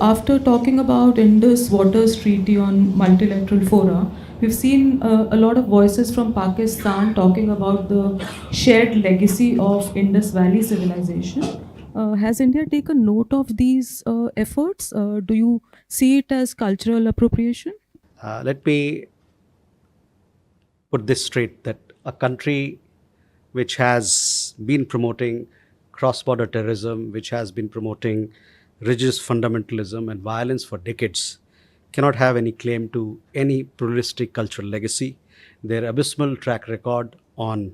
After talking about Indus Waters Treaty on multilateral fora, we've seen a lot of voices from Pakistan talking about the shared legacy of Indus Valley Civilization. Has India taken note of these efforts? Do you see it as cultural appropriation? Let me put this straight that a country which has been promoting cross border terrorism, which has been promoting religious fundamentalism and violence for decades, cannot have any claim to any pluralistic cultural legacy. Their abysmal track record on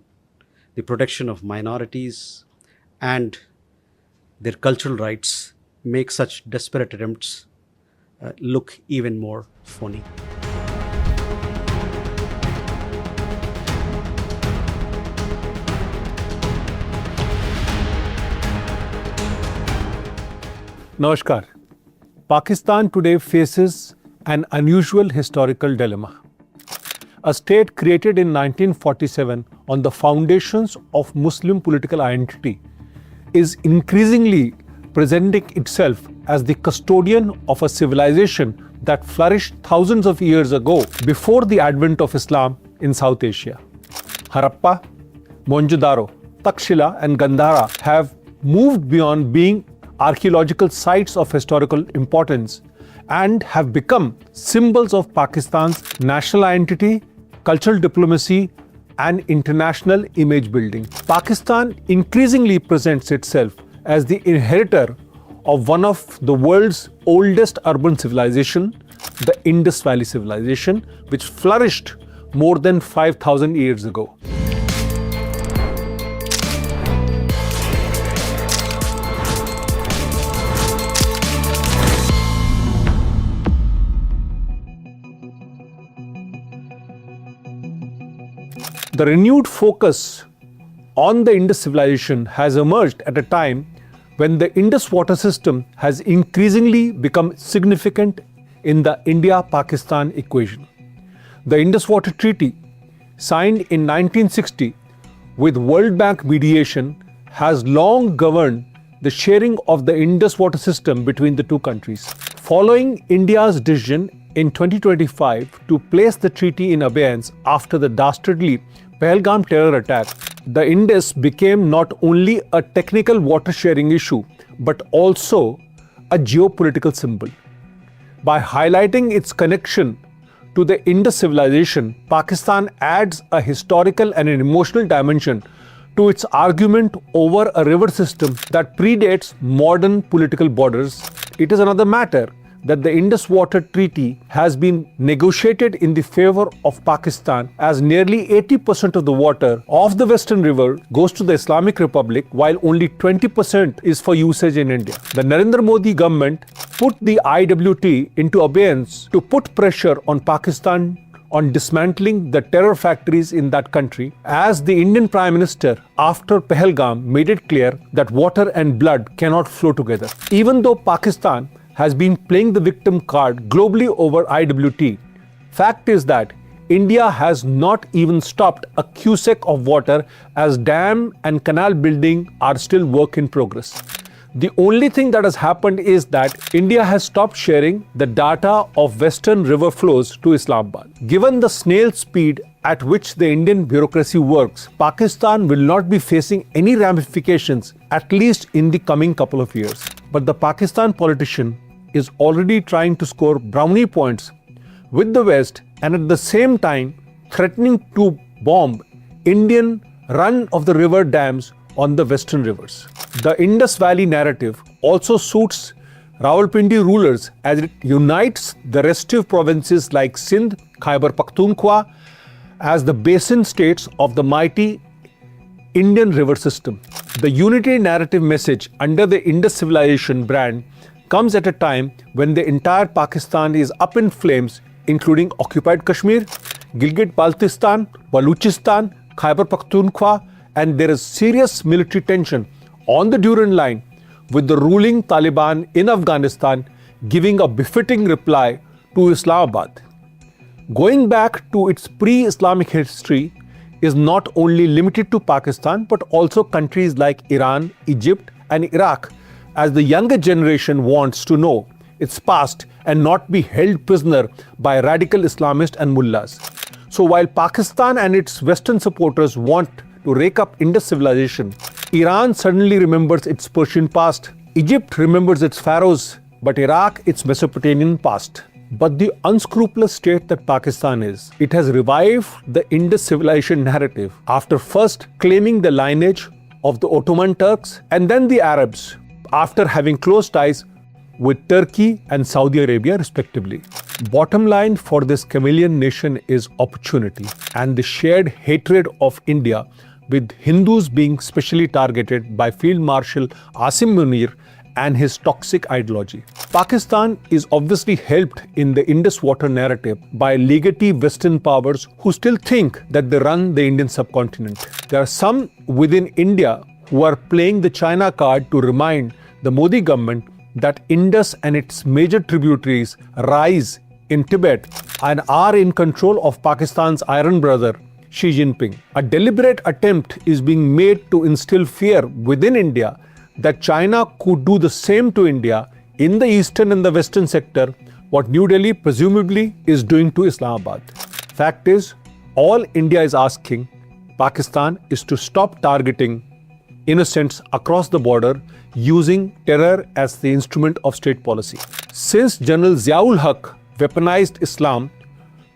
the protection of minorities and their cultural rights make such desperate attempts look even more phony. Namaskar. Pakistan today faces an unusual historical dilemma. A state created in 1947 on the foundations of Muslim political identity is increasingly presenting itself as the custodian of a civilization that flourished thousands of years ago before the advent of Islam in South Asia. Harappa, Mohenjo-daro, Takshila and Gandhara have moved beyond being archaeological sites of historical importance and have become symbols of Pakistan's national identity, cultural diplomacy, and international image building. Pakistan increasingly presents itself as the inheritor of one of the world's oldest urban civilization, the Indus Valley Civilization, which flourished more than 5,000 years ago. The renewed focus on the Indus civilization has emerged at a time when the Indus water system has increasingly become significant in the India-Pakistan equation. The Indus Water Treaty, signed in 1960 with World Bank mediation, has long governed the sharing of the Indus water system between the two countries. Following India's decision in 2025 to place the treaty in abeyance after the dastardly Pahalgam terror attack, the Indus became not only a technical water sharing issue but also a geopolitical symbol. By highlighting its connection to the Indus civilization, Pakistan adds a historical and an emotional dimension to its argument over a river system that predates modern political borders. It is another matter that the Indus Water Treaty has been negotiated in the favor of Pakistan, as nearly 80% of the water of the Western River goes to the Islamic Republic, while only 20% is for usage in India. The Narendra Modi government put the IWT into abeyance to put pressure on Pakistan on dismantling the terror factories in that country, as the Indian Prime Minister, after Pahalgam, made it clear that water and blood cannot flow together. Even though Pakistan has been playing the victim card globally over IWT, fact is that India has not even stopped a cubic of water, as dam and canal building are still work in progress. The only thing that has happened is that India has stopped sharing the data of western river flows to Islamabad. Given the snail speed at which the Indian bureaucracy works, Pakistan will not be facing any ramifications, at least in the coming couple of years. But the Pakistan politician is already trying to score brownie points with the West and at the same time threatening to bomb Indian run-of-the-river dams on the western rivers. The Indus Valley narrative also suits Rawalpindi rulers, as it unites the restive provinces like Sindh, Khyber Pakhtunkhwa as the basin states of the mighty Indian river system. The unity narrative message under the Indus civilization brand comes at a time when the entire Pakistan is up in flames, including occupied Kashmir, Gilgit-Baltistan, Baluchistan, Khyber Pakhtunkhwa, and there is serious military tension on the Durand line, with the ruling Taliban in Afghanistan giving a befitting reply to Islamabad. Going back to its pre-Islamic history is not only limited to Pakistan but also countries like Iran, Egypt, and Iraq, as the younger generation wants to know its past and not be held prisoner by radical Islamists and mullahs. So while Pakistan and its Western supporters want to rake up Indus civilization, Iran suddenly remembers its Persian past, Egypt remembers its pharaohs, but Iraq its Mesopotamian past. But the unscrupulous state that Pakistan is, it has revived the Indus civilization narrative after first claiming the lineage of the Ottoman Turks and then the Arabs, after having close ties with Turkey and Saudi Arabia respectively. Bottom line for this chameleon nation is opportunity and the shared hatred of India, with Hindus being specially targeted by Field Marshal Asim Munir and his toxic ideology. Pakistan is obviously helped in the Indus water narrative by legatee Western powers who still think that they run the Indian subcontinent. There are some within India who are playing the China card to remind the Modi government that Indus and its major tributaries rise in Tibet and are in control of Pakistan's iron brother Xi Jinping. A deliberate attempt is being made to instill fear within India that China could do the same to India in the eastern and the western sector, what New Delhi presumably is doing to Islamabad. Fact is, all India is asking Pakistan is to stop targeting innocents across the border using terror as the instrument of state policy. Since General Ziaul Haq weaponized Islam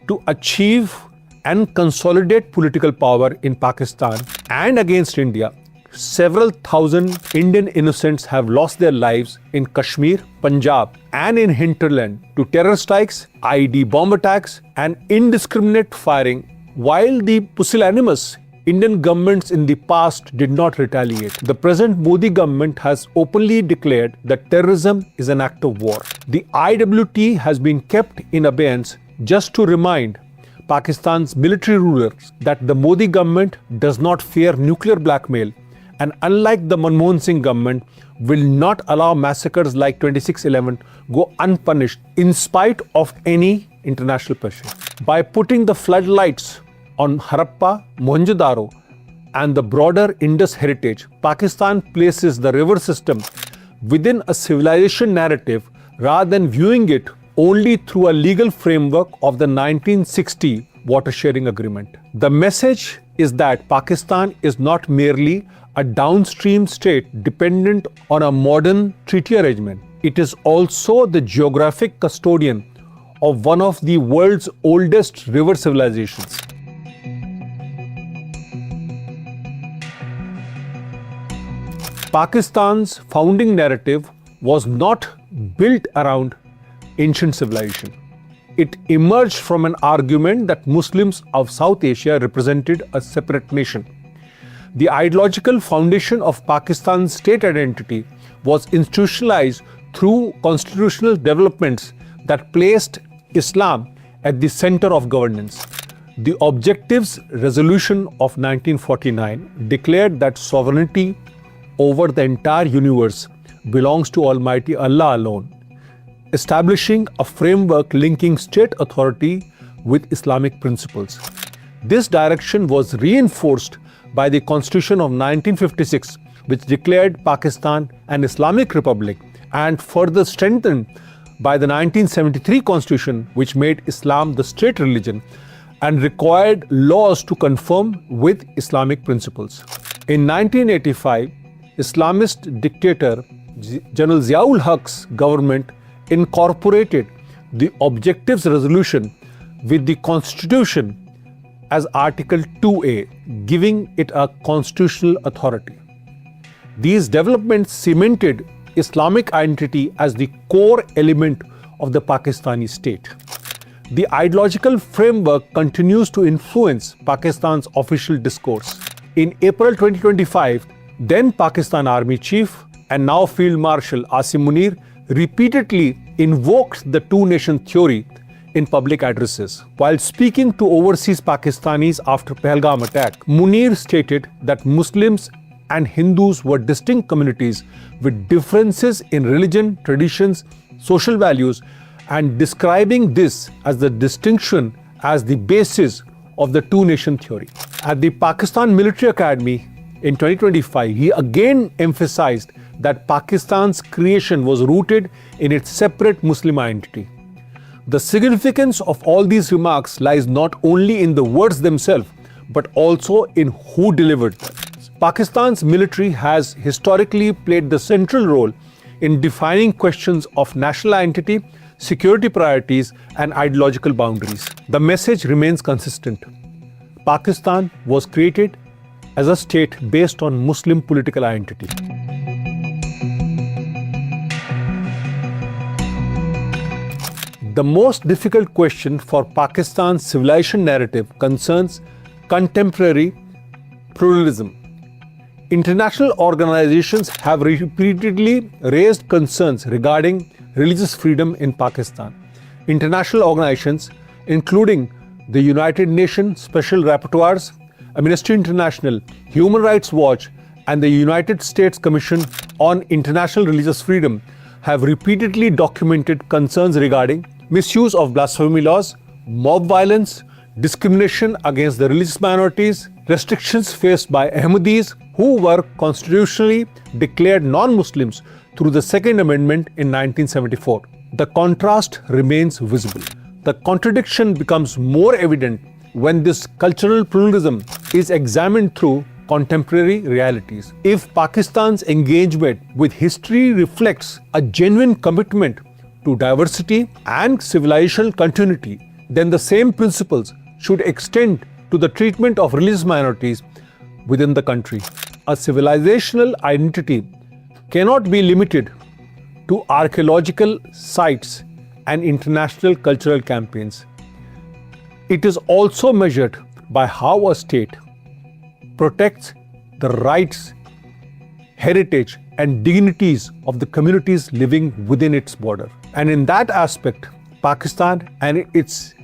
to achieve and consolidate political power in Pakistan and against India, several thousand Indian innocents have lost their lives in Kashmir, Punjab, and in hinterland to terror strikes, IED bomb attacks, and indiscriminate firing, while the pusillanimous Indian governments in the past did not retaliate. The present Modi government has openly declared that terrorism is an act of war. The IWT has been kept in abeyance just to remind Pakistan's military rulers that the Modi government does not fear nuclear blackmail, and unlike the Manmohan Singh government, will not allow massacres like 26/11 go unpunished in spite of any international pressure. By putting the floodlights on Harappa, Mohenjo-daro, and the broader Indus heritage, Pakistan places the river system within a civilization narrative rather than viewing it only through a legal framework of the 1960 water sharing agreement. The message is that Pakistan is not merely a downstream state dependent on a modern treaty arrangement. It is also the geographic custodian of one of the world's oldest river civilizations. Pakistan's founding narrative was not built around ancient civilization. It emerged from an argument that Muslims of South Asia represented a separate nation. The ideological foundation of Pakistan's state identity was institutionalized through constitutional developments that placed Islam at the center of governance. The Objectives Resolution of 1949 declared that sovereignty over the entire universe belongs to Almighty Allah alone, establishing a framework linking state authority with Islamic principles. This direction was reinforced by the Constitution of 1956, which declared Pakistan an Islamic Republic, and further strengthened by the 1973 Constitution, which made Islam the state religion and required laws to conform with Islamic principles. In 1985, Islamist dictator General Ziaul Haq's government incorporated the Objectives Resolution with the Constitution as Article 2A, giving it a constitutional authority. These developments cemented Islamic identity as the core element of the Pakistani state. The ideological framework continues to influence Pakistan's official discourse. In April 2025, then Pakistan Army Chief and now Field Marshal Asim Munir repeatedly invoked the two-nation theory in public addresses. While speaking to overseas Pakistanis after Pahalgam attack, Munir stated that Muslims and Hindus were distinct communities with differences in religion, traditions, social values, and describing this as the distinction as the basis of the two-nation theory. At the Pakistan Military Academy in 2025, he again emphasized that Pakistan's creation was rooted in its separate Muslim identity. The significance of all these remarks lies not only in the words themselves, but also in who delivered them. Pakistan's military has historically played the central role in defining questions of national identity, security priorities, and ideological boundaries. The message remains consistent. Pakistan was created as a state based on Muslim political identity. The most difficult question for Pakistan's civilization narrative concerns contemporary pluralism. International organizations have repeatedly raised concerns regarding religious freedom in Pakistan. International organizations, including the United Nations Special Rapporteurs, Amnesty International, Human Rights Watch, and the United States Commission on International Religious Freedom, have repeatedly documented concerns regarding misuse of blasphemy laws, mob violence, discrimination against the religious minorities, restrictions faced by Ahmadis who were constitutionally declared non-Muslims through the Second Amendment in 1974. The contrast remains visible. The contradiction becomes more evident when this cultural pluralism is examined through contemporary realities. If Pakistan's engagement with history reflects a genuine commitment to diversity and civilizational continuity, then the same principles should extend to the treatment of religious minorities within the country. A civilizational identity cannot be limited to archaeological sites and international cultural campaigns. It is also measured by how a state protects the rights, heritage, and dignities of the communities living within its border. And in that aspect, Pakistan and its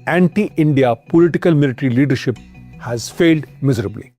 anti-India political military leadership has failed miserably.